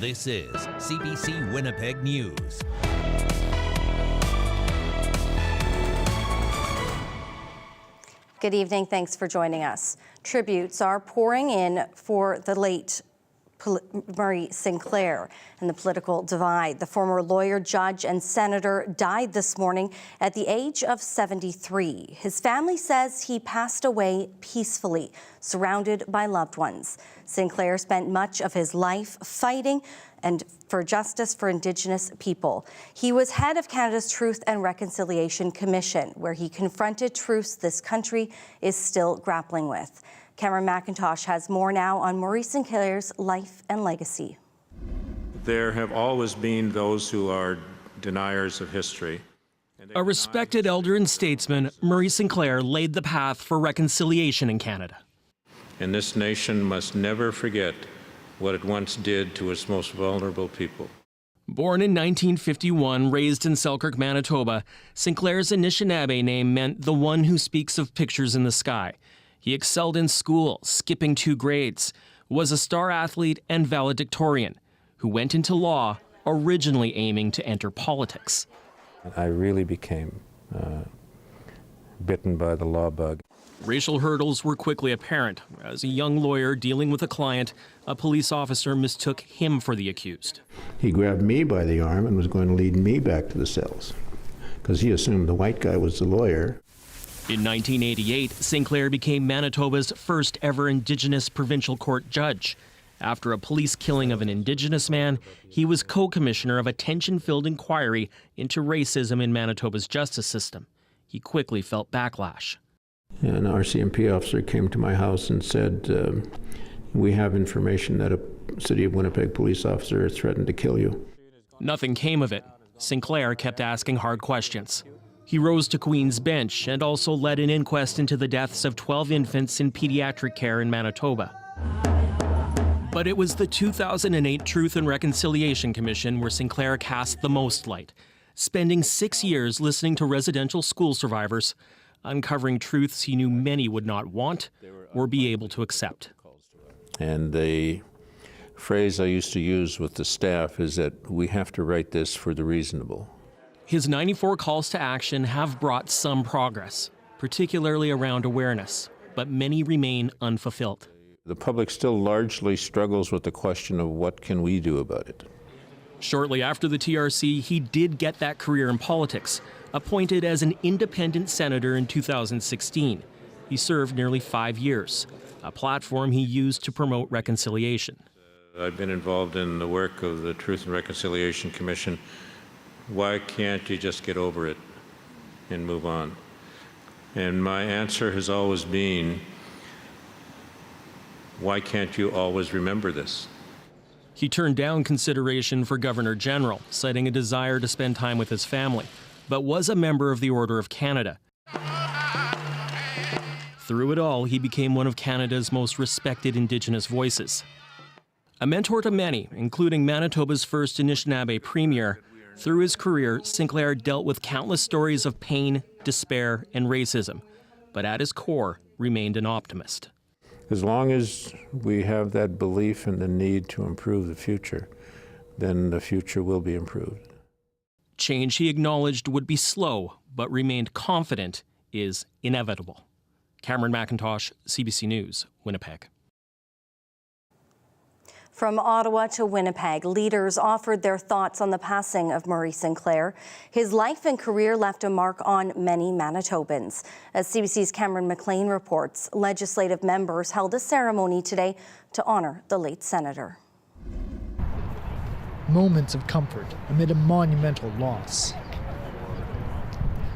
This is CBC Winnipeg News. Good evening. Thanks for joining us. Tributes are pouring in for the late Murray Sinclair and the political divide. The former lawyer, judge, and senator died this morning at the age of 73. His family says he passed away peacefully, surrounded by loved ones. Sinclair spent much of his life fighting and for justice for Indigenous people. He was head of Canada's Truth and Reconciliation Commission, where he confronted truths this country is still grappling with. Cameron McIntosh has more now on Maurice Sinclair's life and legacy. There have always been those who are deniers of history. A respected elder and statesman, Murray Sinclair laid the path for reconciliation in Canada. And this nation must never forget what it once did to its most vulnerable people. Born in 1951, raised in Selkirk, Manitoba, Sinclair's Anishinaabe name meant the one who speaks of pictures in the sky. He excelled in school, skipping 2 grades, was a star athlete and valedictorian, who went into law, originally aiming to enter politics. I really became bitten by the law bug. Racial hurdles were quickly apparent. As a young lawyer dealing with a client, a police officer mistook him for the accused. He grabbed me by the arm and was going to lead me back to the cells, because he assumed the white guy was the lawyer. In 1988, Sinclair became Manitoba's first ever Indigenous provincial court judge. After a police killing of an Indigenous man, he was co-commissioner of a tension-filled inquiry into racism in Manitoba's justice system. He quickly felt backlash. An RCMP officer came to my house and said, we have information that a City of Winnipeg police officer has threatened to kill you. Nothing came of it. Sinclair kept asking hard questions. He rose to Queen's Bench and also led an inquest into the deaths of 12 infants in pediatric care in Manitoba. But it was the 2008 Truth and Reconciliation Commission where Sinclair cast the most light, spending 6 years listening to residential school survivors, uncovering truths he knew many would not want or be able to accept. And the phrase I used to use with the staff is that we have to write this for the reasonable. His 94 calls to action have brought some progress, particularly around awareness, but many remain unfulfilled. The public still largely struggles with the question of what can we do about it. Shortly after the TRC, he did get that career in politics, appointed as an independent senator in 2016. He served nearly 5 years, a platform he used to promote reconciliation. I've been involved in the work of the Truth and Reconciliation Commission. Why can't you just get over it and move on? And my answer has always been, why can't you always remember this? He turned down consideration for Governor General, citing a desire to spend time with his family, but was a member of the Order of Canada. Through it all, he became one of Canada's most respected Indigenous voices. A mentor to many, including Manitoba's first Anishinaabe Premier, through his career, Sinclair dealt with countless stories of pain, despair, and racism, but at his core remained an optimist. As long as we have that belief in the need to improve the future, then the future will be improved. Change he acknowledged would be slow, but remained confident is inevitable. Cameron McIntosh, CBC News, Winnipeg. From Ottawa to Winnipeg, leaders offered their thoughts on the passing of Murray Sinclair. His life and career left a mark on many Manitobans. As CBC's Cameron McLean reports, legislative members held a ceremony today to honour the late senator. Moments of comfort amid a monumental loss.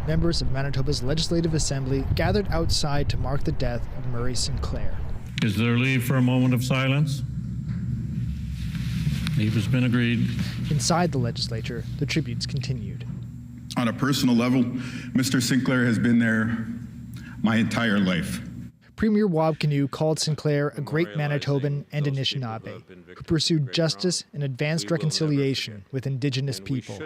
Members of Manitoba's Legislative Assembly gathered outside to mark the death of Murray Sinclair. Is there leave for a moment of silence? Leave has been agreed. Inside the legislature, the tributes continued. On a personal level, Mr. Sinclair has been there my entire life. Premier Wab Kinew called Sinclair a great Manitoban and Anishinaabe who pursued justice and advanced reconciliation with Indigenous people.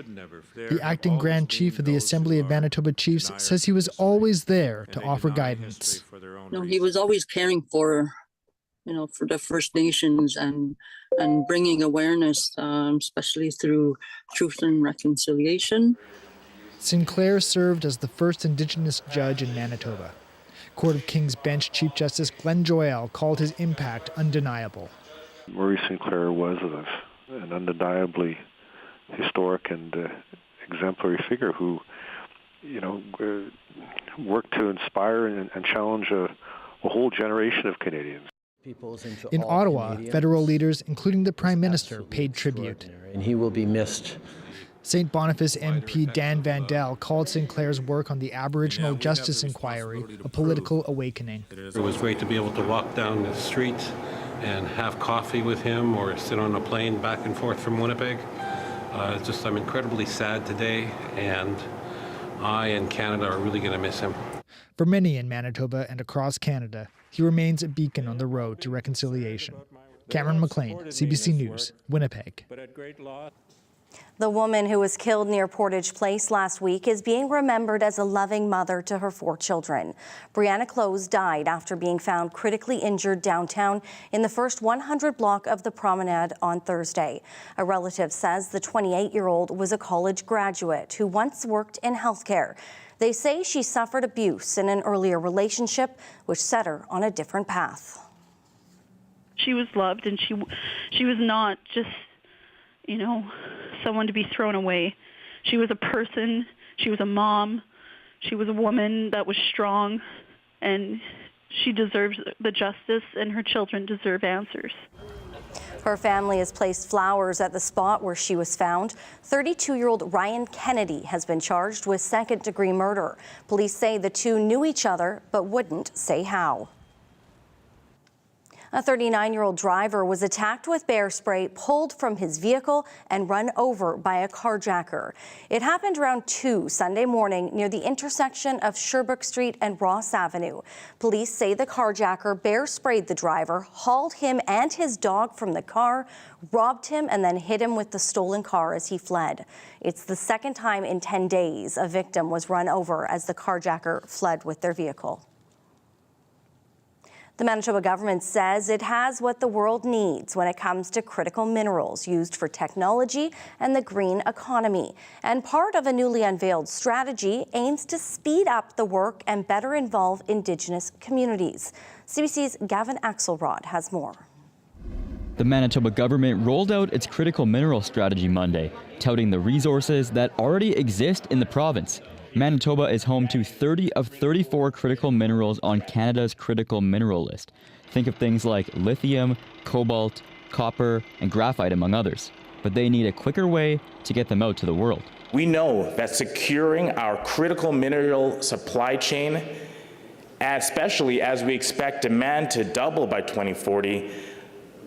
The acting Grand Chief of the Assembly of Manitoba Chiefs says he was always there to offer guidance. No, he was always caring for for the First Nations and bringing awareness, especially through truth and reconciliation. Sinclair served as the first Indigenous judge in Manitoba. Court of King's Bench Chief Justice Glenn Joyal called his impact undeniable. Murray Sinclair was an undeniably historic and exemplary figure who, worked to inspire and challenge a whole generation of Canadians. In Ottawa, federal leaders, including the Prime Minister, paid tribute. And he will be missed. St. Boniface MP Dan Vandel called Sinclair's work on the Aboriginal Justice Inquiry a political awakening. It was great to be able to walk down the street and have coffee with him or sit on a plane back and forth from Winnipeg. I'm incredibly sad today, and I and Canada are really going to miss him. For many in Manitoba and across Canada, he remains a beacon on the road to reconciliation. Cameron McLean, CBC News, Winnipeg. The woman who was killed near Portage Place last week is being remembered as a loving mother to her 4 children. Brianna Close died after being found critically injured downtown in the first 100 block of the Promenade on Thursday. A relative says the 28-year-old was a college graduate who once worked in healthcare. They say she suffered abuse in an earlier relationship, which set her on a different path. She was loved, and she was not just, someone to be thrown away. She was a person, she was a mom, she was a woman that was strong, and she deserves the justice, and her children deserve answers. Her family has placed flowers at the spot where she was found. 32-year-old Ryan Kennedy has been charged with second-degree murder. Police say the two knew each other but wouldn't say how. A 39-year-old driver was attacked with bear spray, pulled from his vehicle, and run over by a carjacker. It happened around 2 Sunday morning near the intersection of Sherbrooke Street and Ross Avenue. Police say the carjacker bear sprayed the driver, hauled him and his dog from the car, robbed him, and then hit him with the stolen car as he fled. It's the second time in 10 days a victim was run over as the carjacker fled with their vehicle. The Manitoba government says it has what the world needs when it comes to critical minerals used for technology and the green economy. And part of a newly unveiled strategy aims to speed up the work and better involve Indigenous communities. CBC's Gavin Axelrod has more. The Manitoba government rolled out its critical mineral strategy Monday, touting the resources that already exist in the province. Manitoba is home to 30 of 34 critical minerals on Canada's critical mineral list. Think of things like lithium, cobalt, copper, and graphite, among others. But they need a quicker way to get them out to the world. We know that securing our critical mineral supply chain, especially as we expect demand to double by 2040,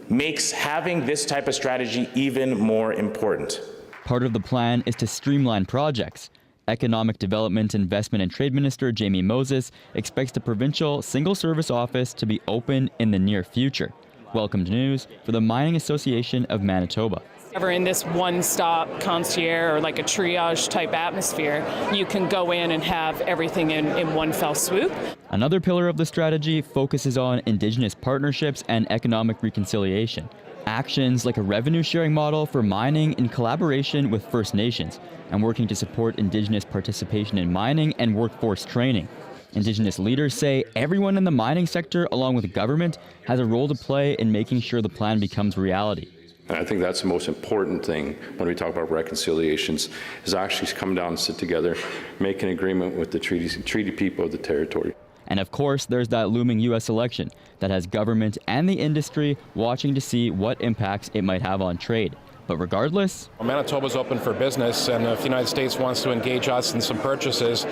makes having this type of strategy even more important. Part of the plan is to streamline projects. Economic Development, Investment and Trade Minister Jamie Moses expects the provincial single service office to be open in the near future. Welcome to news for the Mining Association of Manitoba. Ever in this one-stop concierge or like a triage type atmosphere, you can go in and have everything in one fell swoop. Another pillar of the strategy focuses on Indigenous partnerships and economic reconciliation. Actions like a revenue-sharing model for mining in collaboration with First Nations and working to support Indigenous participation in mining and workforce training. Indigenous leaders say everyone in the mining sector, along with the government, has a role to play in making sure the plan becomes reality. And I think that's the most important thing when we talk about reconciliations, is actually come down and sit together, make an agreement with the treaty people of the territory. And of course, there's that looming U.S. election that has government and the industry watching to see what impacts it might have on trade. But regardless, Manitoba's open for business, and if the United States wants to engage us in some purchases,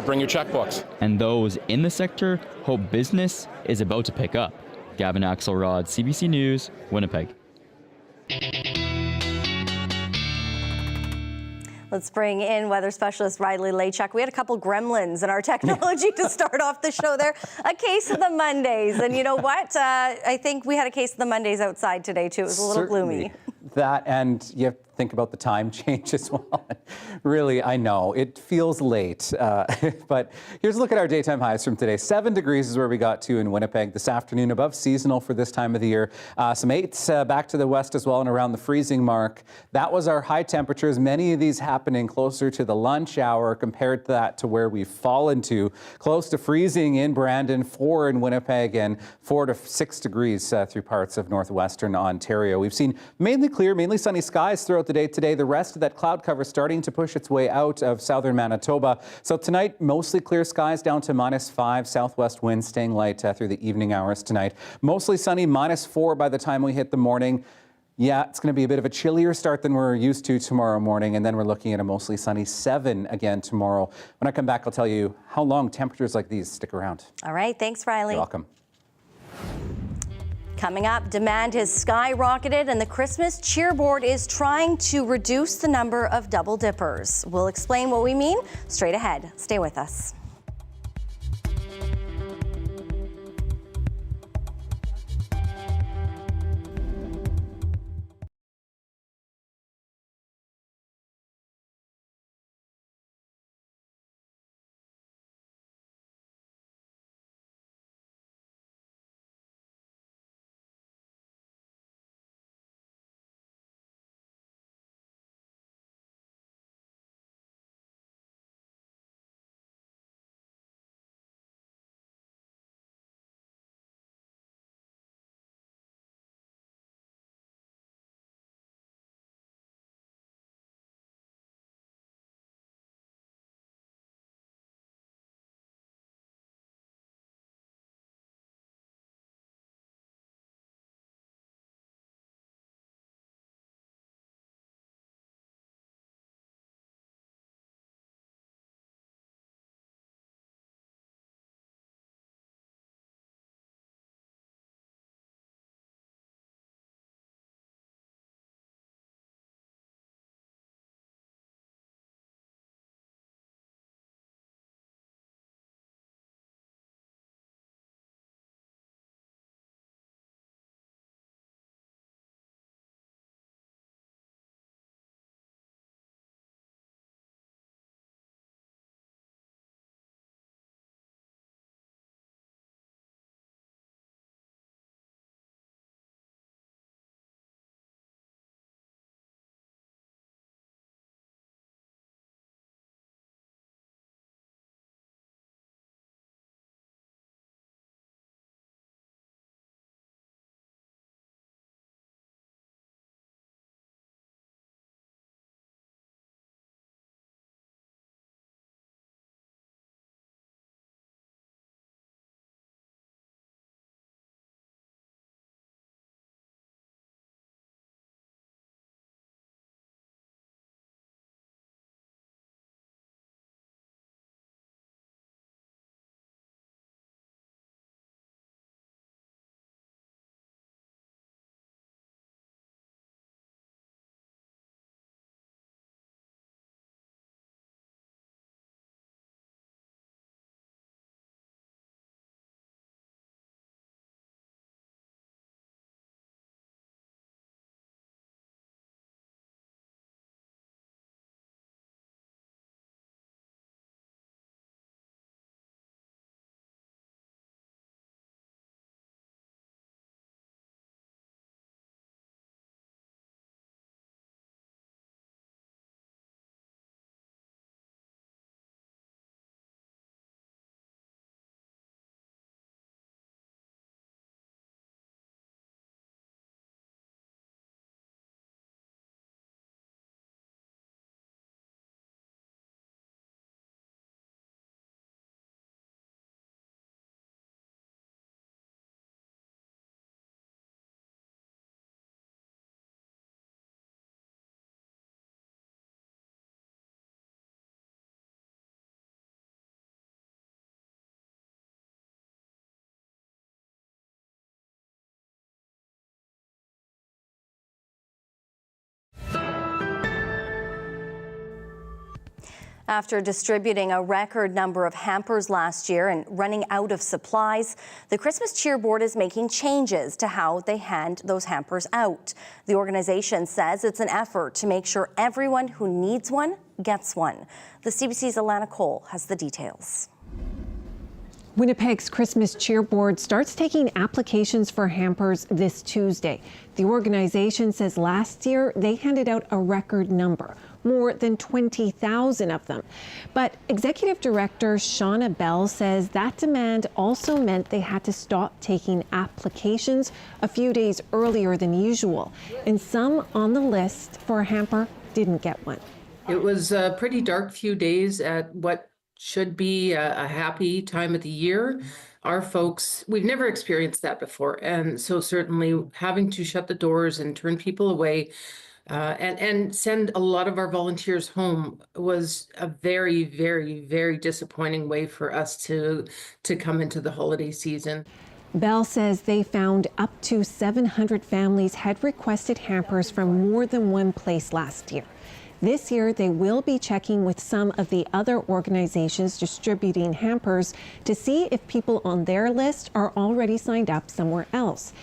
bring your checkbooks. And those in the sector hope business is about to pick up. Gavin Axelrod, CBC News, Winnipeg. Let's bring in weather specialist Riley Laychuk. We had a couple gremlins in our technology to start off the show there. A case of the Mondays. And you know what? I think we had a case of the Mondays outside today, too. It was a little gloomy. That, and you think about the time change as well. Really, I know, it feels late. But here's a look at our daytime highs from today. 7 degrees is where we got to in Winnipeg this afternoon, above seasonal for this time of the year. Some 8s back to the west as well and around the freezing mark. That was our high temperatures, many of these happening closer to the lunch hour compared to that to where we've fallen to. Close to freezing in Brandon, 4 in Winnipeg, and 4 to 6 degrees through parts of northwestern Ontario. We've seen mainly clear, mainly sunny skies throughout the day today. The rest of that cloud cover starting to push its way out of southern Manitoba. So tonight, mostly clear skies down to -5, southwest winds staying light through the evening hours tonight. Mostly sunny, -4 by the time we hit the morning. Yeah, it's going to be a bit of a chillier start than we're used to tomorrow morning, and then we're looking at a mostly sunny 7 again tomorrow. When I come back, I'll tell you how long temperatures like these stick around. All right, thanks, Riley. You're welcome. Coming up, demand has skyrocketed and the Christmas cheer board is trying to reduce the number of double dippers. We'll explain what we mean straight ahead. Stay with us. After distributing a record number of hampers last year and running out of supplies, the Christmas Cheer Board is making changes to how they hand those hampers out. The organization says it's an effort to make sure everyone who needs one gets one. The CBC's Alana Cole has the details. Winnipeg's Christmas Cheer Board starts taking applications for hampers this Tuesday. The organization says last year they handed out a record number, more than 20,000 of them. But Executive Director Shauna Bell says that demand also meant they had to stop taking applications a few days earlier than usual. And some on the list for a hamper didn't get one. It was a pretty dark few days at what should be a happy time of the year. Our folks, we've never experienced that before. And so certainly having to shut the doors and turn people away and send a lot of our volunteers home was a very, very, very disappointing way for us to come into the holiday season. Bell says they found up to 700 families had requested hampers from more than one place last year. This year, they will be checking with some of the other organizations distributing hampers to see if people on their list are already signed up somewhere else.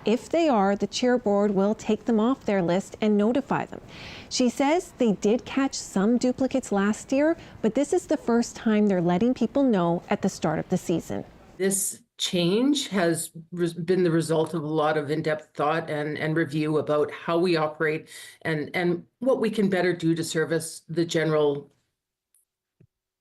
If they are, the Cheer Board will take them off their list and notify them. She says they did catch some duplicates last year, but this is the first time they're letting people know at the start of the season. This change has been the result of a lot of in-depth thought and review about how we operate and what we can better do to service the general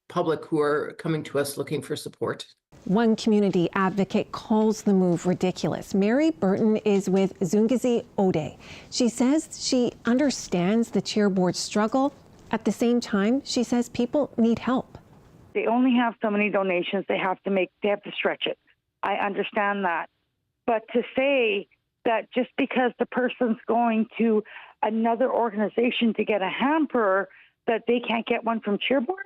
public who are coming to us looking for support. One community advocate calls the move ridiculous. Mary Burton is with Zungazi Ode. She says she understands the Cheer Board's struggle. At the same time, she says people need help. They only have so many donations they have to stretch it. I understand that. But to say that just because the person's going to another organization to get a hamper, that they can't get one from Cheer Board?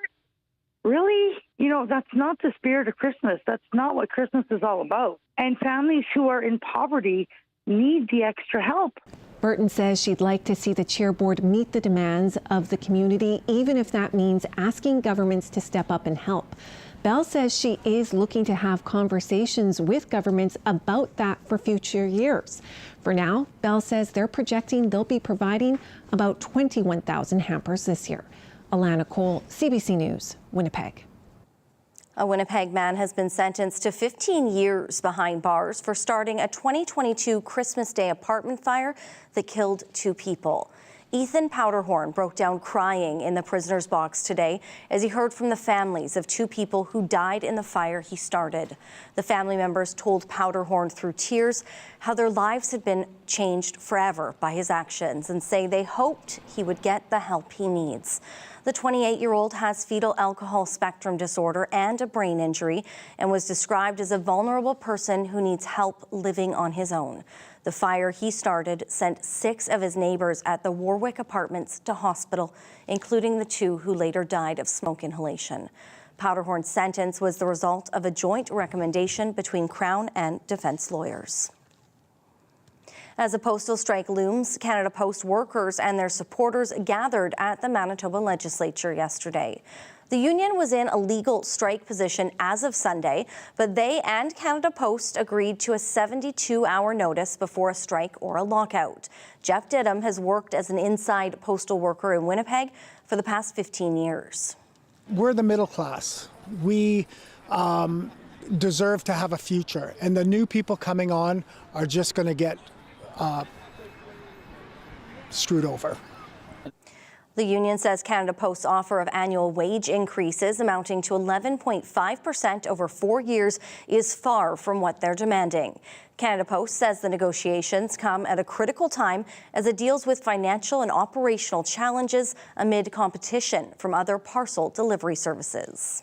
Really? You know, that's not the spirit of Christmas. That's not what Christmas is all about. And families who are in poverty need the extra help. Burton says she'd like to see the Cheer Board meet the demands of the community, even if that means asking governments to step up and help. Bell says she is looking to have conversations with governments about that for future years. For now, Bell says they're projecting they'll be providing about 21,000 hampers this year. Alana Cole, CBC News, Winnipeg. A Winnipeg man has been sentenced to 15 years behind bars for starting a 2022 Christmas Day apartment fire that killed 2 people. Ethan Powderhorn broke down crying in the prisoner's box today as he heard from the families of 2 people who died in the fire he started. The family members told Powderhorn through tears how their lives had been changed forever by his actions and say they hoped he would get the help he needs. The 28-year-old has fetal alcohol spectrum disorder and a brain injury and was described as a vulnerable person who needs help living on his own. The fire he started sent 6 of his neighbors at the Warwick apartments to hospital, including the 2 who later died of smoke inhalation. Powderhorn's sentence was the result of a joint recommendation between Crown and defense lawyers. As a postal strike looms, Canada Post workers and their supporters gathered at the Manitoba legislature yesterday. The union was in a legal strike position as of Sunday, but they and Canada Post agreed to a 72-hour notice before a strike or a lockout. Jeff Didham has worked as an inside postal worker in Winnipeg for the past 15 years. We're the middle class. We deserve to have a future, and the new people coming on are just going to get screwed over. The union says Canada Post's offer of annual wage increases amounting to 11.5% over 4 years is far from what they're demanding. Canada Post says the negotiations come at a critical time as it deals with financial and operational challenges amid competition from other parcel delivery services.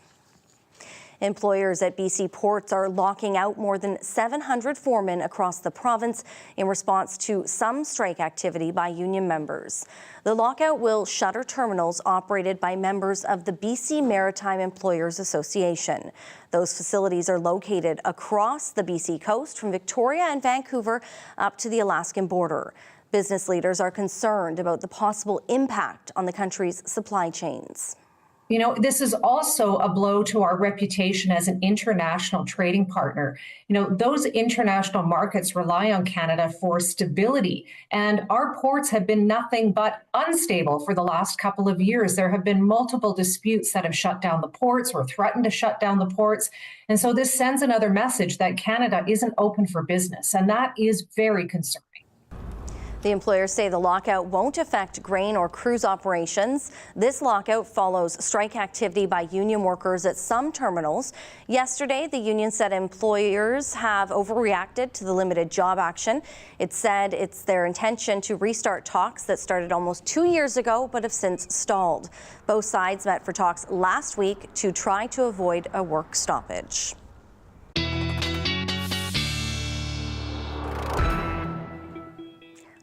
Employers at BC ports are locking out more than 700 foremen across the province in response to some strike activity by union members. The lockout will shutter terminals operated by members of the BC Maritime Employers Association. Those facilities are located across the BC coast from Victoria and Vancouver up to the Alaskan border. Business leaders are concerned about the possible impact on the country's supply chains. You know, this is also a blow to our reputation as an international trading partner. You know, those international markets rely on Canada for stability, and our ports have been nothing but unstable for the last couple of years. There have been multiple disputes that have shut down the ports or threatened to shut down the ports. And so this sends another message that Canada isn't open for business, and that is very concerning. The employers say the lockout won't affect grain or cruise operations. This lockout follows strike activity by union workers at some terminals. Yesterday, the union said employers have overreacted to the limited job action. It said it's their intention to restart talks that started almost 2 years ago but have since stalled. Both sides met for talks last week to try to avoid a work stoppage.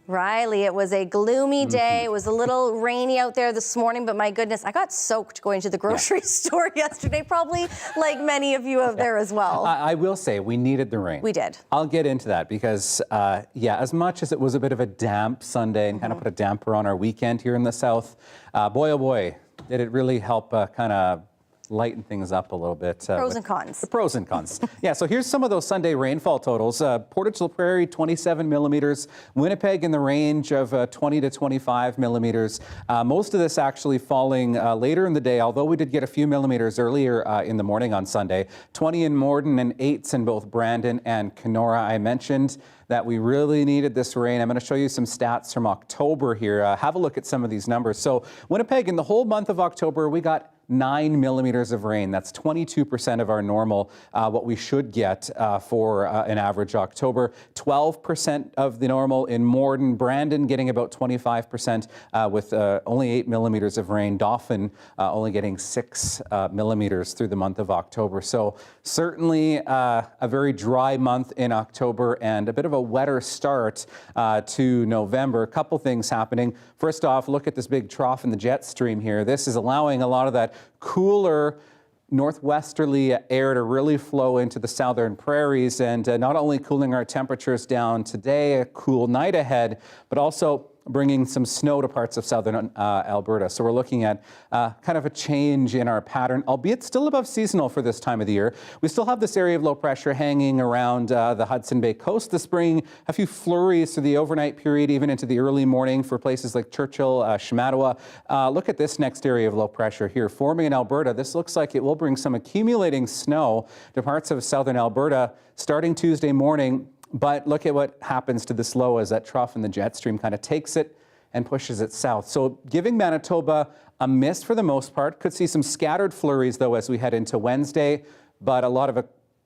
Riley, it was a gloomy day. It was a little rainy out there this morning, but my goodness, I got soaked going to the grocery store yesterday, probably like many of you out there as well. I will say we needed the rain. We did. I'll get into that because, as much as it was a bit of a damp Sunday and kind of put a damper on our weekend here in the South, boy, oh boy, did it really help kind of lighten things up a little bit. Pros and cons. The pros and cons. Yeah, so here's some of those Sunday rainfall totals. Portage La Prairie, 27 millimeters. Winnipeg in the range of 20 to 25 millimeters. Most of this actually falling later in the day, although we did get a few millimeters earlier in the morning on Sunday. 20 in Morden and 8s in both Brandon and Kenora. I mentioned that we really needed this rain. I'm going to show you some stats from October here. Have a look at some of these numbers. So Winnipeg, in the whole month of October, we got 9 millimeters of rain. That's 22% of our normal, what we should get for an average October. 12% of the normal in Morden. Brandon getting about 25% with only 8 millimeters of rain. Dauphin only getting 6 millimeters through the month of October. So certainly a very dry month in October and a bit of a wetter start to November. A couple things happening. First off, look at this big trough in the jet stream here. This is allowing a lot of that cooler northwesterly air to really flow into the southern prairies and not only cooling our temperatures down today, a cool night ahead, but also bringing some snow to parts of southern Alberta. So we're looking at kind of a change in our pattern, albeit still above seasonal for this time of the year. We still have this area of low pressure hanging around the Hudson Bay coast this spring. A few flurries through the overnight period, even into the early morning for places like Churchill, Shamattawa. Look at this next area of low pressure here, forming in Alberta. This looks like it will bring some accumulating snow to parts of southern Alberta starting Tuesday morning. But look at what happens to this low as that trough in the jet stream kind of takes it and pushes it south. So giving Manitoba a miss for the most part. Could see some scattered flurries, though, as we head into Wednesday, but a lot of a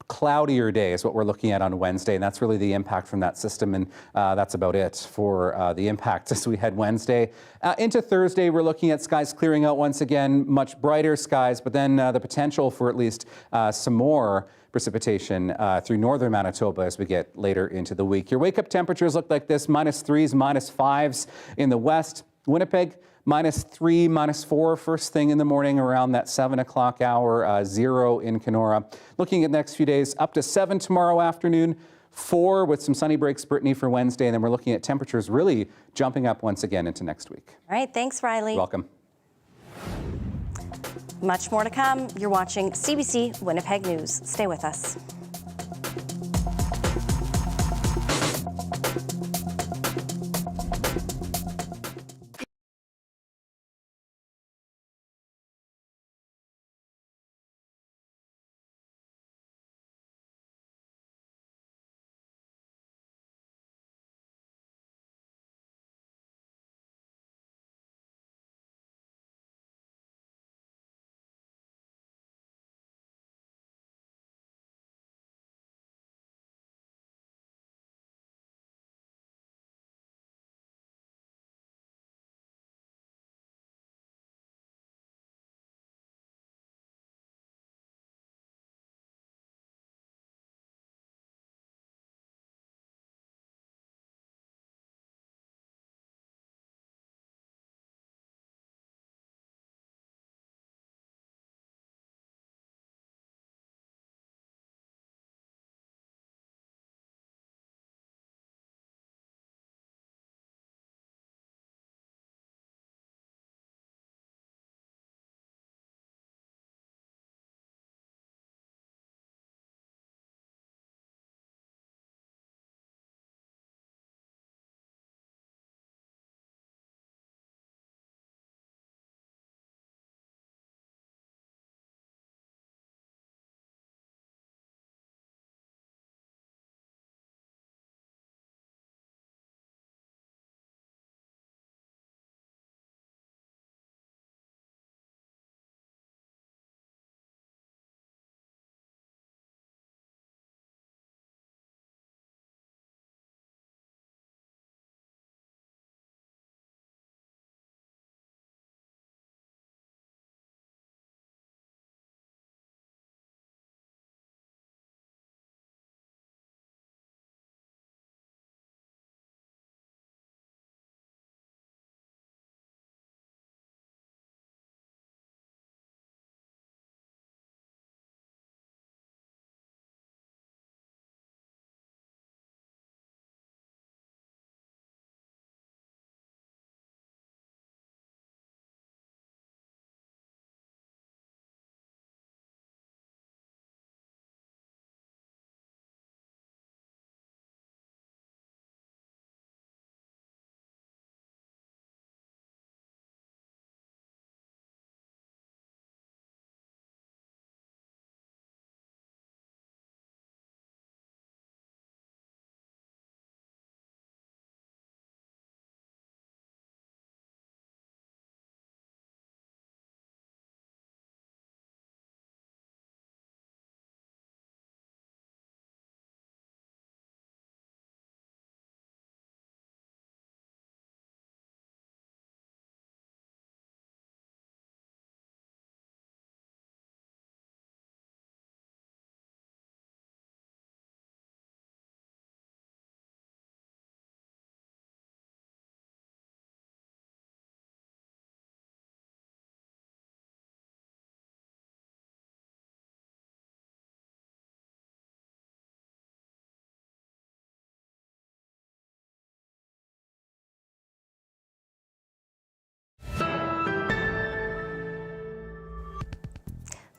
cloudier day is what we're looking at on Wednesday, and that's really the impact from that system, and that's about it for the impact as we head Wednesday. Into Thursday, we're looking at skies clearing out once again, much brighter skies, but then the potential for at least some more precipitation through northern Manitoba as we get later into the week. Your wake-up temperatures look like this, -3s, -5s in the west. Winnipeg, -3, -4 first thing in the morning around that 7 o'clock hour, 0 in Kenora. Looking at the next few days, up to 7 tomorrow afternoon, 4 with some sunny breaks, Brittany, for Wednesday, and then we're looking at temperatures really jumping up once again into next week. All right, thanks, Riley. You're welcome. Much more to come. You're watching CBC Winnipeg News. Stay with us.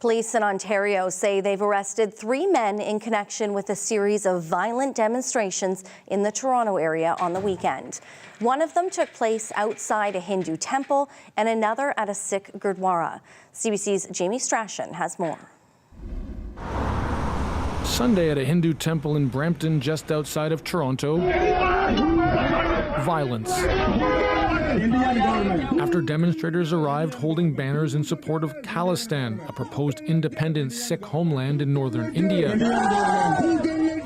Police in Ontario say they've arrested 3 men in connection with a series of violent demonstrations in the Toronto area on the weekend. One of them took place outside a Hindu temple and another at a Sikh Gurdwara. CBC's Jamie Strachan has more. Sunday at a Hindu temple in Brampton, just outside of Toronto. Violence. After demonstrators arrived holding banners in support of Khalistan, a proposed independent Sikh homeland in northern India.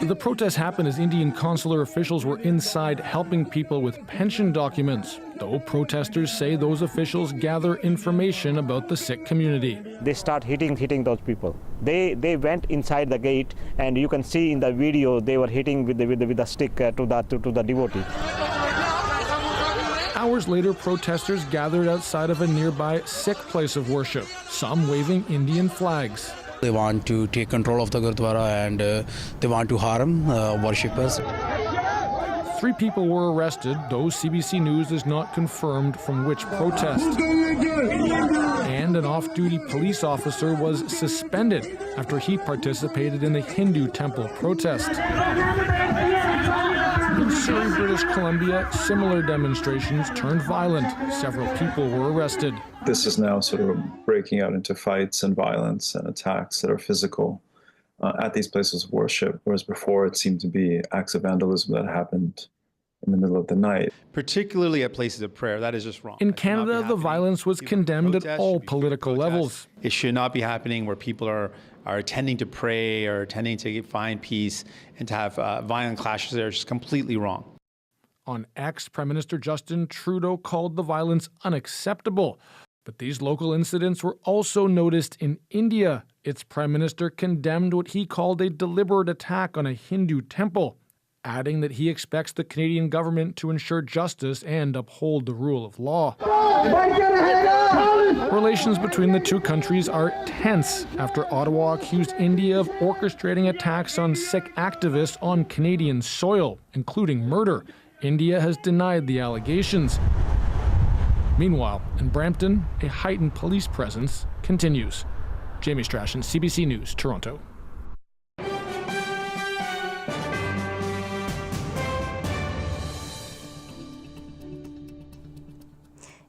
The protest happened as Indian consular officials were inside helping people with pension documents, though protesters say those officials gather information about the Sikh community. They start hitting those people. They went inside the gate, and you can see in the video they were hitting with the stick to the devotee. Hours later, protesters gathered outside of a nearby Sikh place of worship, some waving Indian flags. They want to take control of the Gurdwara and they want to harm worshippers. 3 people were arrested, though CBC News is not confirmed from which protest. And an off-duty police officer was suspended after he participated in the Hindu temple protest. In Surrey, British Columbia, similar demonstrations turned violent. Several people were arrested. This is now sort of breaking out into fights and violence and attacks that are physical at these places of worship, whereas before it seemed to be acts of vandalism that happened in the middle of the night. Particularly at places of prayer, that is just wrong. In Canada, the violence was condemned at all political levels. It should not be happening where people are attending to pray or attending to find peace, and to have violent clashes there is just completely wrong. On X, Prime Minister Justin Trudeau called the violence unacceptable. But these local incidents were also noticed in India. Its Prime Minister condemned what he called a deliberate attack on a Hindu temple, adding that he expects the Canadian government to ensure justice and uphold the rule of law. Relations between the two countries are tense after Ottawa accused India of orchestrating attacks on Sikh activists on Canadian soil, including murder. India has denied the allegations. Meanwhile, in Brampton, a heightened police presence continues. Jamie Strachan, CBC News, Toronto.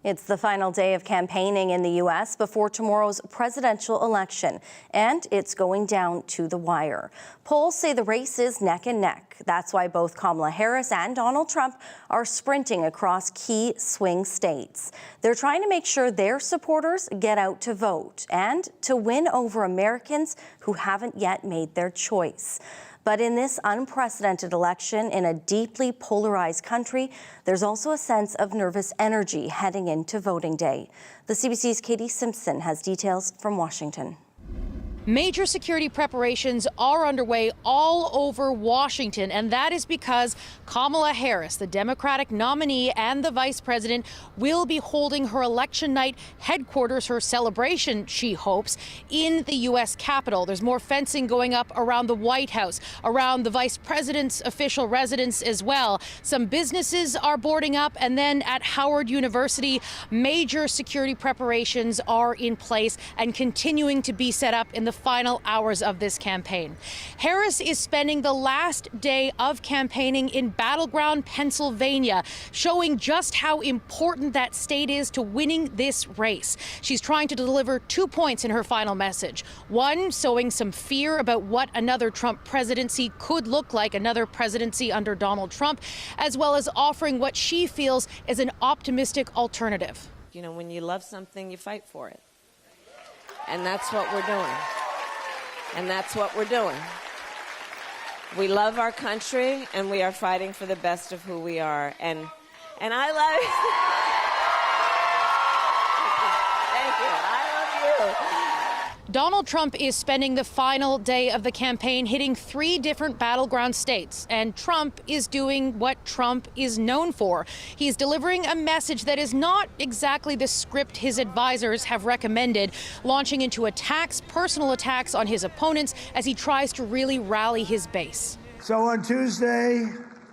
It's the final day of campaigning in the U.S. before tomorrow's presidential election, and it's going down to the wire. Polls say the race is neck and neck. That's why both Kamala Harris and Donald Trump are sprinting across key swing states. They're trying to make sure their supporters get out to vote and to win over Americans who haven't yet made their choice. But in this unprecedented election in a deeply polarized country, there's also a sense of nervous energy heading into voting day. The CBC's Katie Simpson has details from Washington. Major security preparations are underway all over Washington, and that is because Kamala Harris, the Democratic nominee and the vice president, will be holding her election night headquarters, her celebration, she hopes, in the U.S. Capitol. There's more fencing going up around the White House, around the vice president's official residence as well. Some businesses are boarding up, and then at Howard University, major security preparations are in place and continuing to be set up in the final hours of this campaign. Harris is spending the last day of campaigning in battleground Pennsylvania, showing just how important that state is to winning this race. She's trying to deliver 2 points in her final message. One, sowing some fear about what another Trump presidency could look like, another presidency under Donald Trump, as well as offering what she feels is an optimistic alternative. You know, when you love something, you fight for it. And that's what we're doing. And that's what we're doing. We love our country, and we are fighting for the best of who we are. And I love you. Thank you. I love you. Donald Trump is spending the final day of the campaign hitting 3 different battleground states, and Trump is doing what Trump is known for. He's delivering a message that is not exactly the script his advisors have recommended, launching into attacks, personal attacks on his opponents as he tries to really rally his base. So on Tuesday,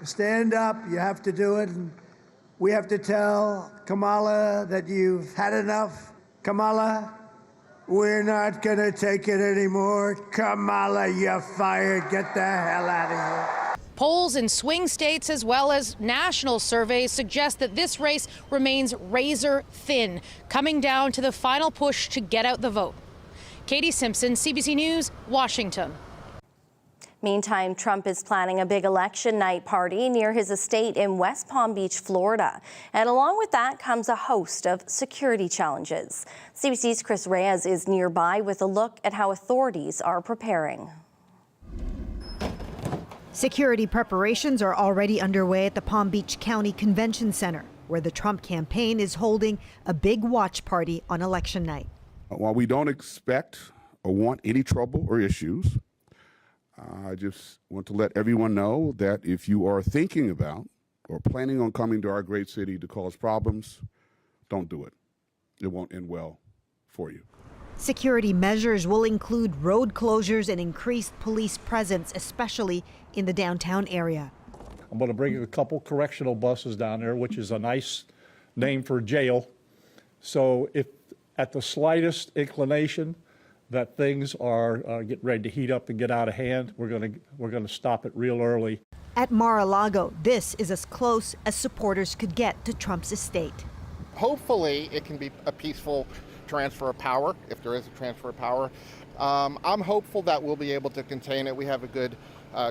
stand up, you have to do it, and we have to tell Kamala that you've had enough. Kamala, We're not going to take it anymore. Kamala, you're fired. Get the hell out of here. Polls in swing states as well as national surveys suggest that this race remains razor thin, coming down to the final push to get out the vote. Katie Simpson, CBC News, Washington. Meantime, Trump is planning a big election night party near his estate in West Palm Beach, Florida. And along with that comes a host of security challenges. CBC's Chris Reyes is nearby with a look at how authorities are preparing. Security preparations are already underway at the Palm Beach County Convention Center, where the Trump campaign is holding a big watch party on election night. While we don't expect or want any trouble or issues, I just want to let everyone know that if you are thinking about or planning on coming to our great city to cause problems, don't do it. It won't end well for you. Security measures will include road closures and increased police presence, especially in the downtown area. I'm going to bring a couple correctional buses down there, which is a nice name for jail. So if at the slightest inclination that things are getting ready to heat up and get out of hand, we're going to stop it real early. At Mar-a-Lago, this is as close as supporters could get to Trump's estate. Hopefully it can be a peaceful transfer of power, if there is a transfer of power. I'm hopeful that we'll be able to contain it. We have a good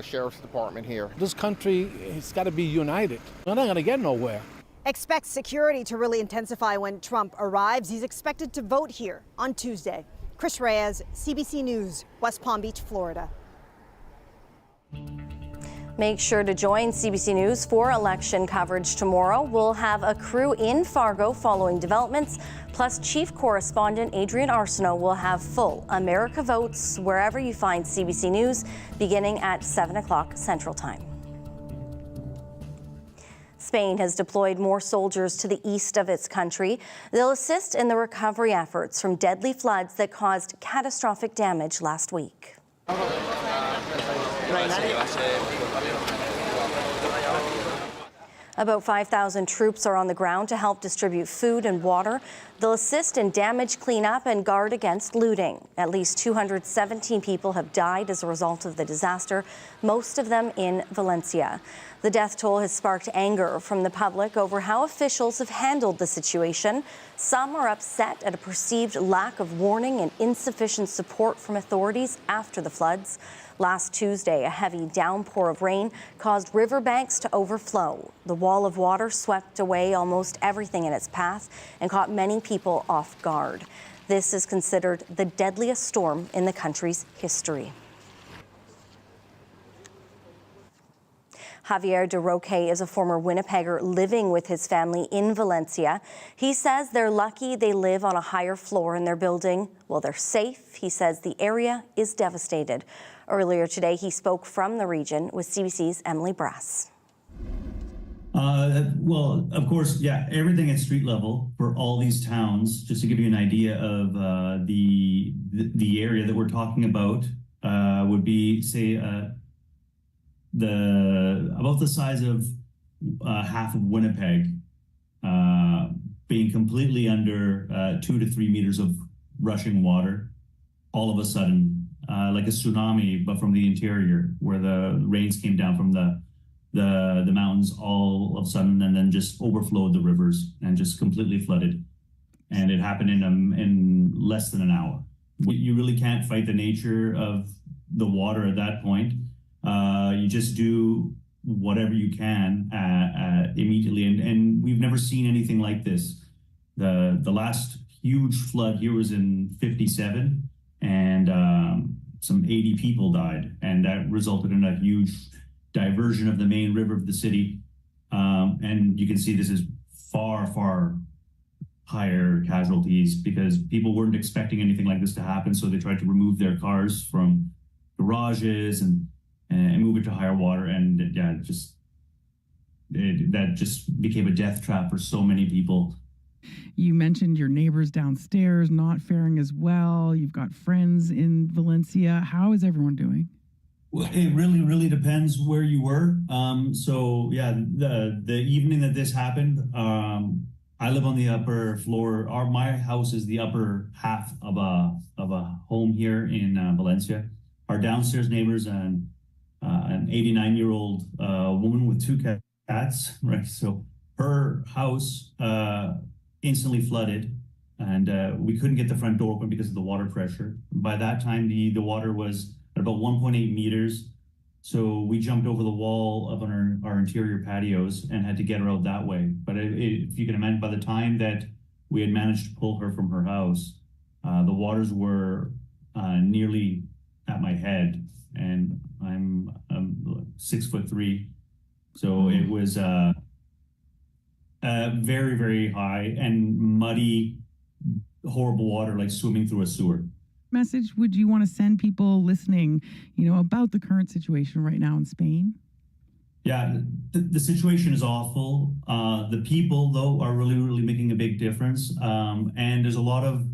sheriff's department here. This country has got to be united. We're not going to get nowhere. Expect security to really intensify when Trump arrives. He's expected to vote here on Tuesday. Chris Reyes, CBC News, West Palm Beach, Florida. Make sure to join CBC News for election coverage tomorrow. We'll have a crew in Fargo following developments, plus Chief Correspondent Adrian Arsenault will have full America Votes wherever you find CBC News, beginning at 7 o'clock Central Time. Spain has deployed more soldiers to the east of its country. They'll assist in the recovery efforts from deadly floods that caused catastrophic damage last week. About 5,000 troops are on the ground to help distribute food and water. They'll assist in damage cleanup and guard against looting. At least 217 people have died as a result of the disaster, most of them in Valencia. The death toll has sparked anger from the public over how officials have handled the situation. Some are upset at a perceived lack of warning and insufficient support from authorities after the floods. Last Tuesday, a heavy downpour of rain caused riverbanks to overflow. The wall of water swept away almost everything in its path and caught many people off guard. This is considered the deadliest storm in the country's history. Javier de Roque is a former Winnipegger living with his family in Valencia. He says they're lucky they live on a higher floor in their building. Well, they're safe. He says the area is devastated. Earlier today, he spoke from the region with CBC's Emily Brass. Well, of course, yeah, everything at street level for all these towns. Just to give you an idea of the area that we're talking about, would be, say, about the size of half of Winnipeg, being completely under 2 to 3 meters of rushing water, all of a sudden, like a tsunami, but from the interior, where the rains came down from the mountains all of a sudden, and then just overflowed the rivers and just completely flooded. And it happened in less than an hour. You really can't fight the nature of the water at that point. You just do whatever you can immediately, and we've never seen anything like this. The last huge flood here was in '57, and some 80 people died, and that resulted in a huge diversion of the main river of the city. And you can see this is far, far higher casualties because people weren't expecting anything like this to happen, so they tried to remove their cars from garages and move it to higher water, and that just became a death trap for so many people. You mentioned your neighbors downstairs not faring as well. You've got friends in Valencia. How is everyone doing? Well, it really depends where you were. So yeah, the evening that this happened, I live on the upper floor. My house is the upper half of a home here in Valencia. Our downstairs neighbors and an 89-year-old woman with 2 cats, right? So her house instantly flooded, and we couldn't get the front door open because of the water pressure. By that time, the water was at about 1.8 meters. So we jumped over the wall of our interior patios and had to get her out that way. But if you can imagine, by the time that we had managed to pull her from her house, the waters were nearly at my head, and I'm 6'3", so it was very, very high and muddy, horrible water, like swimming through a sewer. Message would you want to send people listening, about the current situation right now in Spain? Yeah, the situation is awful. The people, though, are really, really making a big difference. And there's a lot of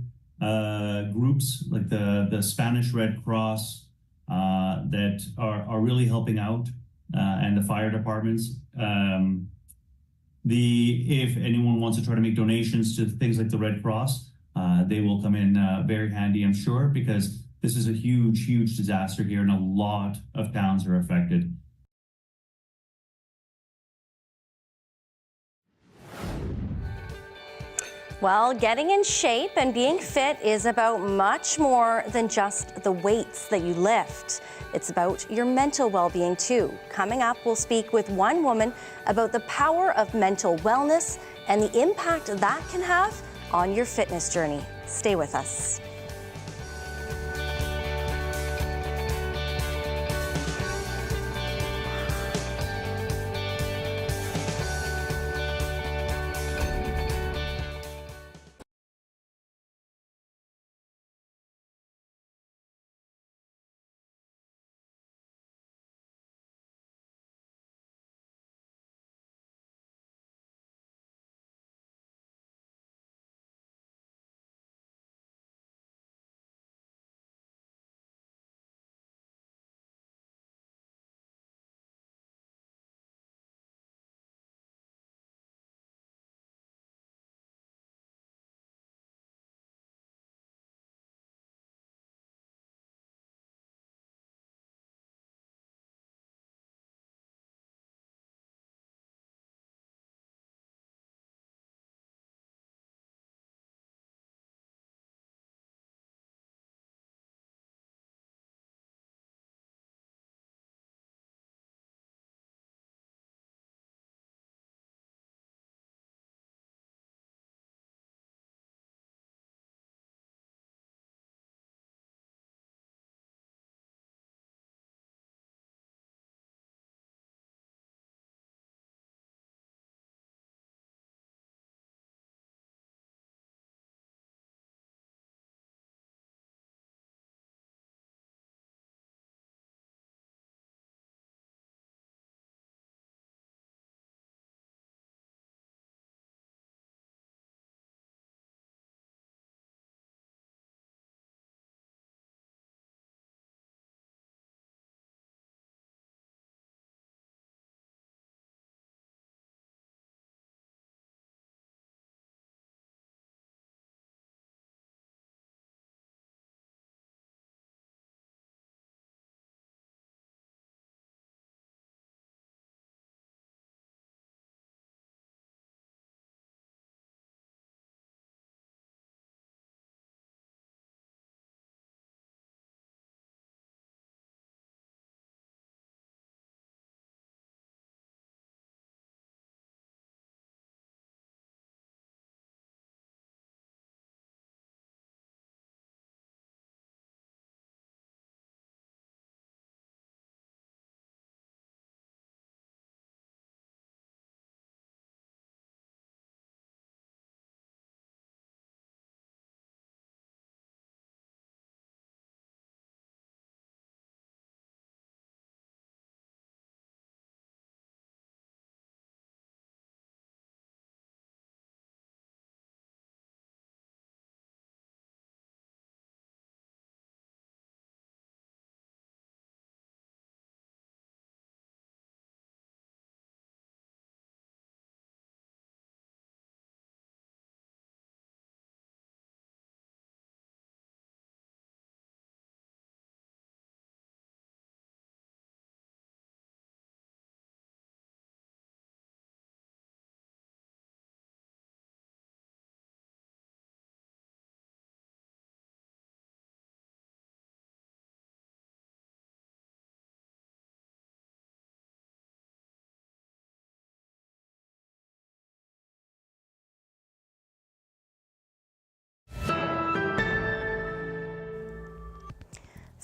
groups like the Spanish Red Cross that are really helping out, and the fire departments. If anyone wants to try to make donations to things like the Red Cross, they will come in very handy, I'm sure, because this is a huge, huge disaster here, and a lot of towns are affected. Well, getting in shape and being fit is about much more than just the weights that you lift. It's about your mental well-being too. Coming up, we'll speak with one woman about the power of mental wellness and the impact that can have on your fitness journey. Stay with us.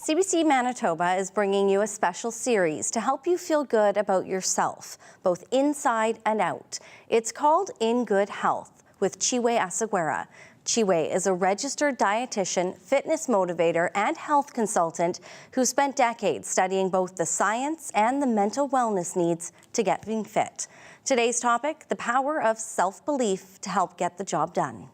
CBC Manitoba is bringing you a special series to help you feel good about yourself, both inside and out. It's called In Good Health with Chiwe Asaguera. Chiwe is a registered dietitian, fitness motivator, and health consultant who spent decades studying both the science and the mental wellness needs to getting fit. Today's topic, the power of self-belief to help get the job done.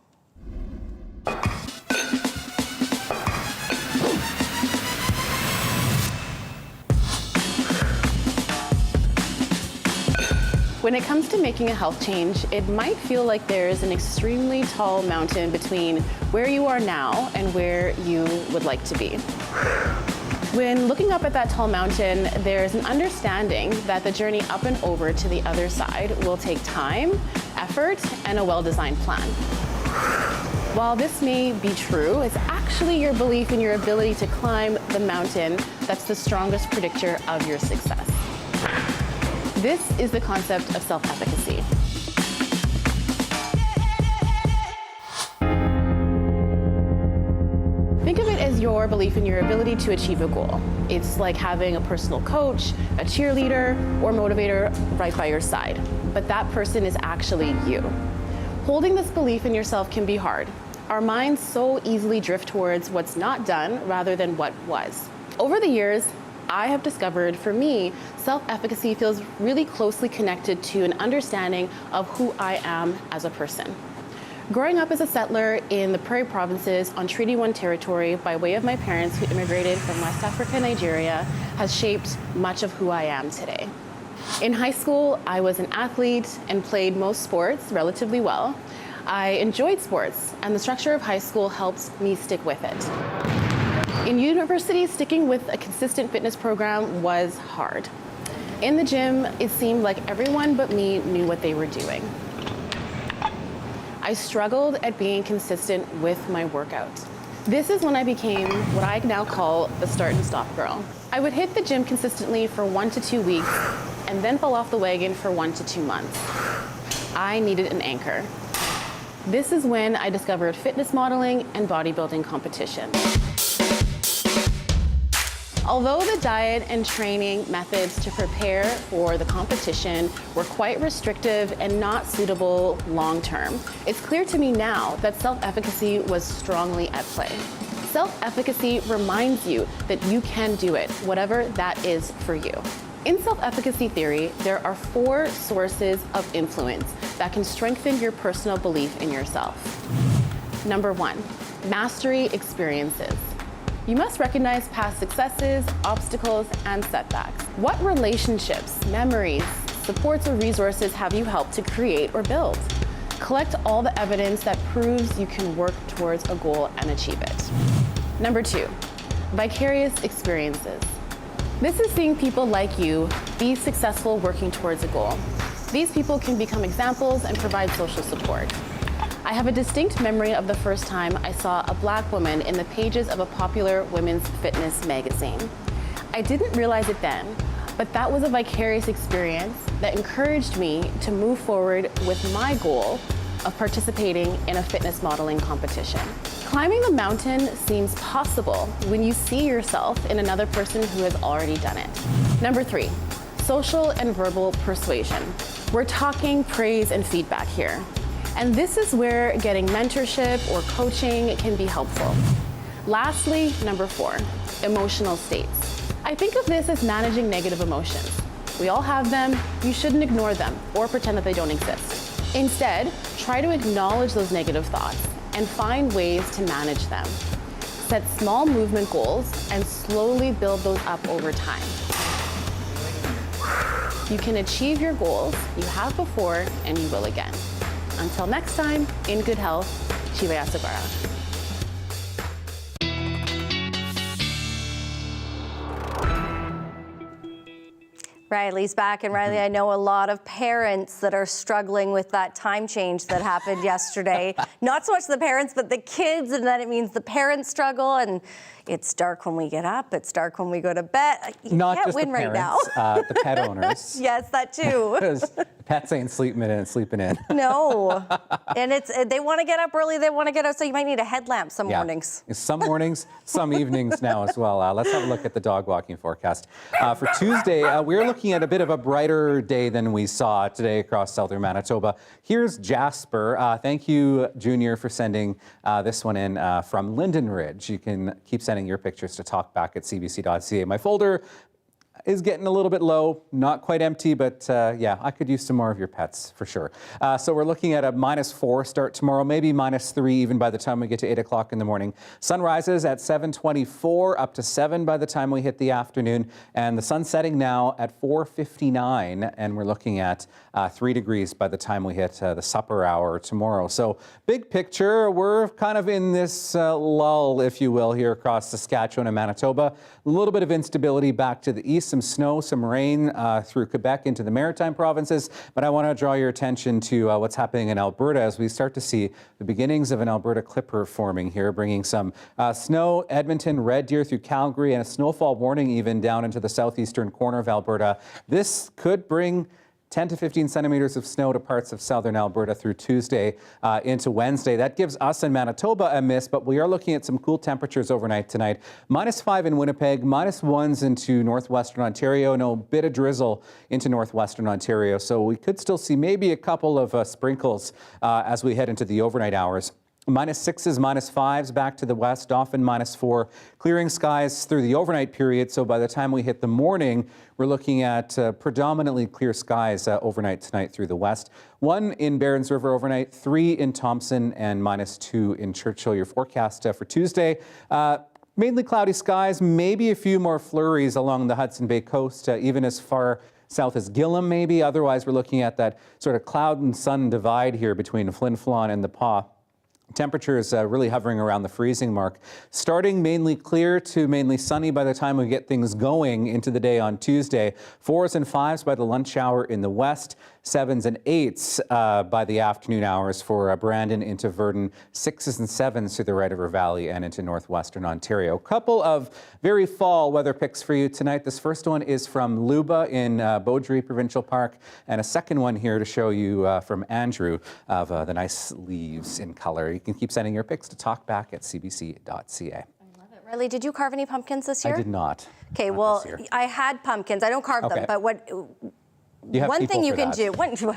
When it comes to making a health change, it might feel like there's an extremely tall mountain between where you are now and where you would like to be. When looking up at that tall mountain, there's an understanding that the journey up and over to the other side will take time, effort, and a well-designed plan. While this may be true, it's actually your belief in your ability to climb the mountain that's the strongest predictor of your success. This is the concept of self-efficacy. Think of it as your belief in your ability to achieve a goal. It's like having a personal coach, a cheerleader, or motivator right by your side. But that person is actually you. Holding this belief in yourself can be hard. Our minds so easily drift towards what's not done rather than what was. Over the years, I have discovered, for me, self-efficacy feels really closely connected to an understanding of who I am as a person. Growing up as a settler in the Prairie Provinces on Treaty 1 territory by way of my parents who immigrated from West Africa, Nigeria, has shaped much of who I am today. In high school, I was an athlete and played most sports relatively well. I enjoyed sports, and the structure of high school helped me stick with it. In university, sticking with a consistent fitness program was hard. In the gym, it seemed like everyone but me knew what they were doing. I struggled at being consistent with my workouts. This is when I became what I now call the start and stop girl. I would hit the gym consistently for 1 to 2 weeks and then fall off the wagon for 1 to 2 months. I needed an anchor. This is when I discovered fitness modeling and bodybuilding competition. Although the diet and training methods to prepare for the competition were quite restrictive and not suitable long-term, it's clear to me now that self-efficacy was strongly at play. Self-efficacy reminds you that you can do it, whatever that is for you. In self-efficacy theory, there are 4 sources of influence that can strengthen your personal belief in yourself. Number 1, mastery experiences. You must recognize past successes, obstacles, and setbacks. What relationships, memories, supports, or resources have you helped to create or build? Collect all the evidence that proves you can work towards a goal and achieve it. Number 2, vicarious experiences. This is seeing people like you be successful working towards a goal. These people can become examples and provide social support. I have a distinct memory of the first time I saw a Black woman in the pages of a popular women's fitness magazine. I didn't realize it then, but that was a vicarious experience that encouraged me to move forward with my goal of participating in a fitness modeling competition. Climbing the mountain seems possible when you see yourself in another person who has already done it. Number 3, social and verbal persuasion. We're talking praise and feedback here. And this is where getting mentorship or coaching can be helpful. Lastly, number 4, emotional states. I think of this as managing negative emotions. We all have them. You shouldn't ignore them or pretend that they don't exist. Instead, try to acknowledge those negative thoughts and find ways to manage them. Set small movement goals and slowly build those up over time. You can achieve your goals you have before and you will again. Until next time, in good health, Chiwe Asaguera. Riley's back, and Riley, I know a lot of parents that are struggling with that time change that happened yesterday. Not so much the parents, but the kids, and then it means the parents struggle, and it's dark when we get up, it's dark when we go to bed. You Not can't just win the right parents, now. the pet owners. Yes, that too. Pets ain't sleeping in. No. And they want to get up early. They want to get out. So you might need a headlamp some mornings. Some mornings, some evenings now as well. Let's have a look at the dog walking forecast. For Tuesday, we're looking at a bit of a brighter day than we saw today across southern Manitoba. Here's Jasper. Thank you, Junior, for sending this one in from Linden Ridge. You can keep sending your pictures to talkback@cbc.ca. My folder is getting a little bit low, not quite empty, but yeah, I could use some more of your pets for sure. So we're looking at a -4 start tomorrow, maybe -3 even by the time we get to 8 o'clock in the morning. Sun rises at 7:24, up to 7 by the time we hit the afternoon, and the sun setting now at 4:59, and we're looking at 3 degrees by the time we hit the supper hour tomorrow. So big picture, we're kind of in this lull, if you will, here across Saskatchewan and Manitoba. A little bit of instability back to the east. Some snow, some rain through Quebec into the Maritime provinces. But I want to draw your attention to what's happening in Alberta as we start to see the beginnings of an Alberta clipper forming here, bringing some snow, Edmonton, Red Deer through Calgary, and a snowfall warning even down into the southeastern corner of Alberta. This could bring 10 to 15 centimeters of snow to parts of southern Alberta through Tuesday into Wednesday. That gives us in Manitoba a miss, but we are looking at some cool temperatures overnight tonight. -5 in Winnipeg, -1s into northwestern Ontario, and a bit of drizzle into northwestern Ontario. So we could still see maybe a couple of sprinkles as we head into the overnight hours. -6s, -5s back to the west, often -4. Clearing skies through the overnight period. So by the time we hit the morning, we're looking at predominantly clear skies overnight tonight through the west. 1 in Barons River overnight, 3 in Thompson, and -2 in Churchill. Your forecast for Tuesday. Mainly cloudy skies, maybe a few more flurries along the Hudson Bay coast, even as far south as Gillam maybe. Otherwise, we're looking at that sort of cloud and sun divide here between Flin Flon and the Pas. Temperatures really hovering around the freezing mark. Starting mainly clear to mainly sunny by the time we get things going into the day on Tuesday. 4s and 5s by the lunch hour in the west. 7s and 8s by the afternoon hours for Brandon into Verdon. 6s and 7s through the Red River Valley and into northwestern Ontario. Couple of very fall weather picks for you tonight. This first one is from Luba in Beaudry Provincial Park, and a second one here to show you from Andrew of the nice leaves in color. You can keep sending your pics to talkback@cbc.ca. Riley, did you carve any pumpkins this year? I did not. Okay, well, I had pumpkins. I don't carve them, but one thing you can do. One thing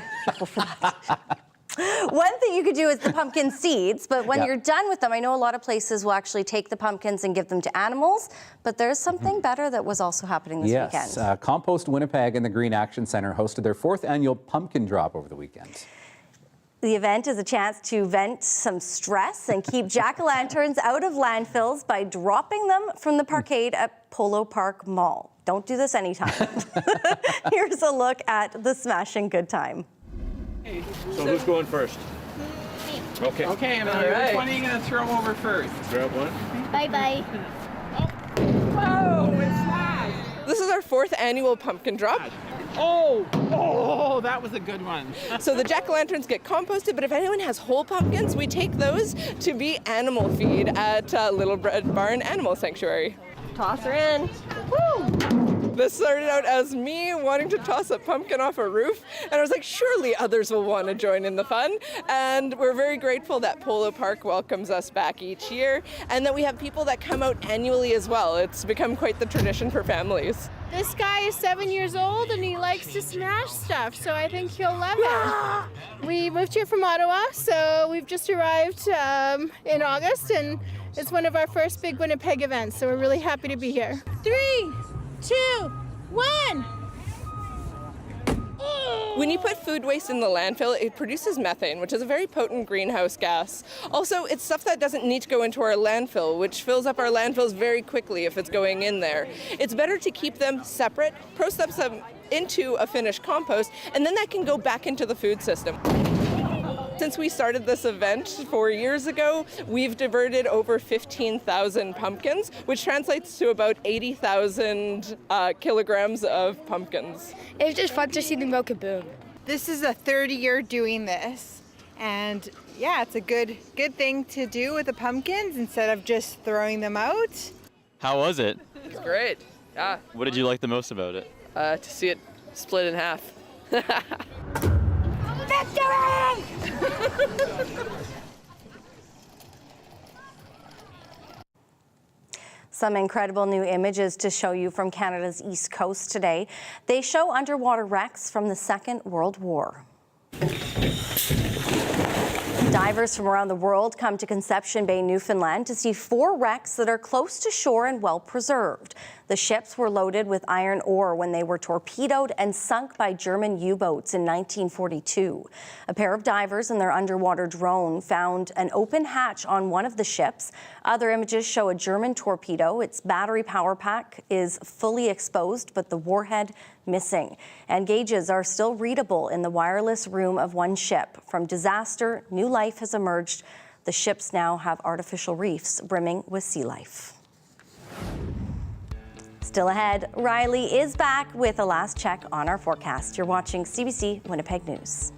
you could do is the pumpkin seeds, but when you're done with them, I know a lot of places will actually take the pumpkins and give them to animals, but there's something better that was also happening this weekend. Yes, Compost Winnipeg and the Green Action Centre hosted their 4th annual pumpkin drop over the weekend. The event is a chance to vent some stress and keep jack-o'-lanterns out of landfills by dropping them from the parkade at Polo Park Mall. Don't do this anytime. Here's a look at the smashing good time. So who's going first? Me. Okay. Okay, Emily, which one are you going to throw over first? Grab one. Bye-bye. Whoa, it's that. This is our 4th annual pumpkin drop. Oh, that was a good one. So the jack-o'-lanterns get composted, but if anyone has whole pumpkins, we take those to be animal feed at Little Red Barn Animal Sanctuary. Toss her in. Woo! This started out as me wanting to toss a pumpkin off a roof, and I was like, surely others will want to join in the fun. And we're very grateful that Polo Park welcomes us back each year, and that we have people that come out annually as well. It's become quite the tradition for families. This guy is 7 years old and he likes to smash stuff, so I think he'll love it. We moved here from Ottawa, so we've just arrived in August, and it's one of our first big Winnipeg events, so we're really happy to be here. 3, 2, 1. When you put food waste in the landfill, it produces methane, which is a very potent greenhouse gas. Also, it's stuff that doesn't need to go into our landfill, which fills up our landfills very quickly if it's going in there. It's better to keep them separate, process them into a finished compost, and then that can go back into the food system. Since we started this event 4 years ago, we've diverted over 15,000 pumpkins, which translates to about 80,000 kilograms of pumpkins. It was just fun to see them go kaboom. This is the 3rd year doing this, and yeah, it's a good thing to do with the pumpkins instead of just throwing them out. How was it? It's great, yeah. What did you like the most about it? To see it split in half. Victory! Some incredible new images to show you from Canada's east coast today. They show underwater wrecks from the Second World War. Divers from around the world come to Conception Bay, Newfoundland to see 4 wrecks that are close to shore and well preserved. The ships were loaded with iron ore when they were torpedoed and sunk by German U-boats in 1942. A pair of divers in their underwater drone found an open hatch on one of the ships. Other images show a German torpedo. Its battery power pack is fully exposed, but the warhead missing. And gauges are still readable in the wireless room of one ship. From disaster, new life has emerged. The ships now have artificial reefs brimming with sea life. Still ahead, Riley is back with a last check on our forecast. You're watching CBC Winnipeg News.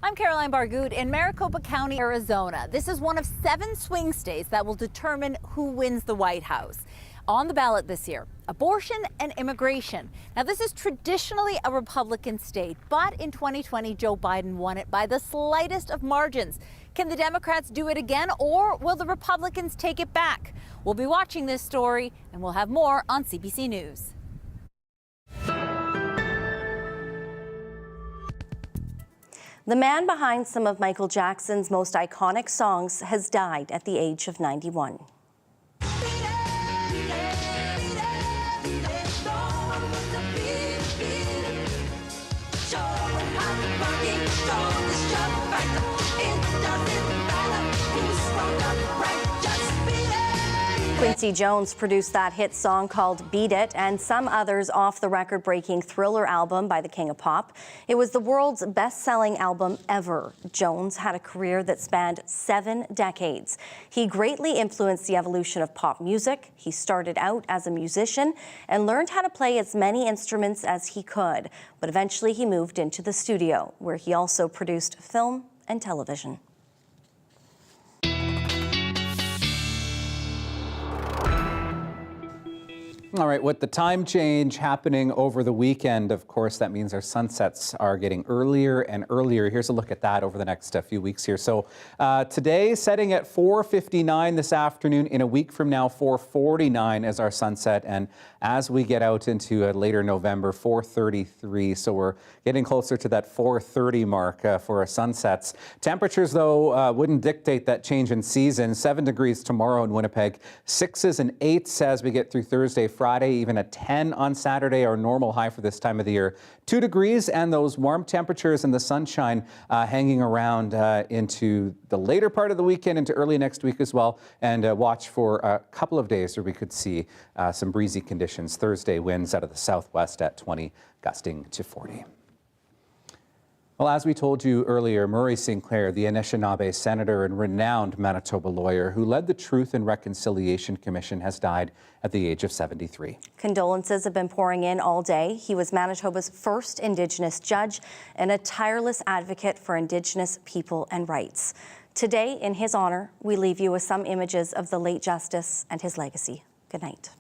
I'm Caroline Bargood in Maricopa County, Arizona. This is one of 7 swing states that will determine who wins the White House. On the ballot this year, abortion and immigration. Now, this is traditionally a Republican state, but in 2020, Joe Biden won it by the slightest of margins. Can the Democrats do it again, or will the Republicans take it back? We'll be watching this story, and we'll have more on CBC News. The man behind some of Michael Jackson's most iconic songs has died at the age of 91. Quincy Jones produced that hit song called Beat It and some others off the record-breaking Thriller album by the King of Pop. It was the world's best-selling album ever. Jones had a career that spanned 7 decades. He greatly influenced the evolution of pop music. He started out as a musician and learned how to play as many instruments as he could. But eventually he moved into the studio, where he also produced film and television. All right, with the time change happening over the weekend, of course, that means our sunsets are getting earlier and earlier. Here's a look at that over the next few weeks here. So today, setting at 4:59 this afternoon. In a week from now, 4:49 is our sunset. And as we get out into later November, 4:33. So we're getting closer to that 4:30 mark for our sunsets. Temperatures, though, wouldn't dictate that change in season. 7 degrees tomorrow in Winnipeg, 6s and 8s as we get through Thursday, Friday, even a 10 on Saturday, our normal high for this time of the year. 2 degrees and those warm temperatures and the sunshine hanging around into the later part of the weekend, into early next week as well. And watch for a couple of days where we could see some breezy conditions. Thursday, winds out of the southwest at 20, gusting to 40. Well, as we told you earlier, Murray Sinclair, the Anishinaabe senator and renowned Manitoba lawyer who led the Truth and Reconciliation Commission, has died at the age of 73. Condolences have been pouring in all day. He was Manitoba's first Indigenous judge and a tireless advocate for Indigenous people and rights. Today, in his honor, we leave you with some images of the late justice and his legacy. Good night.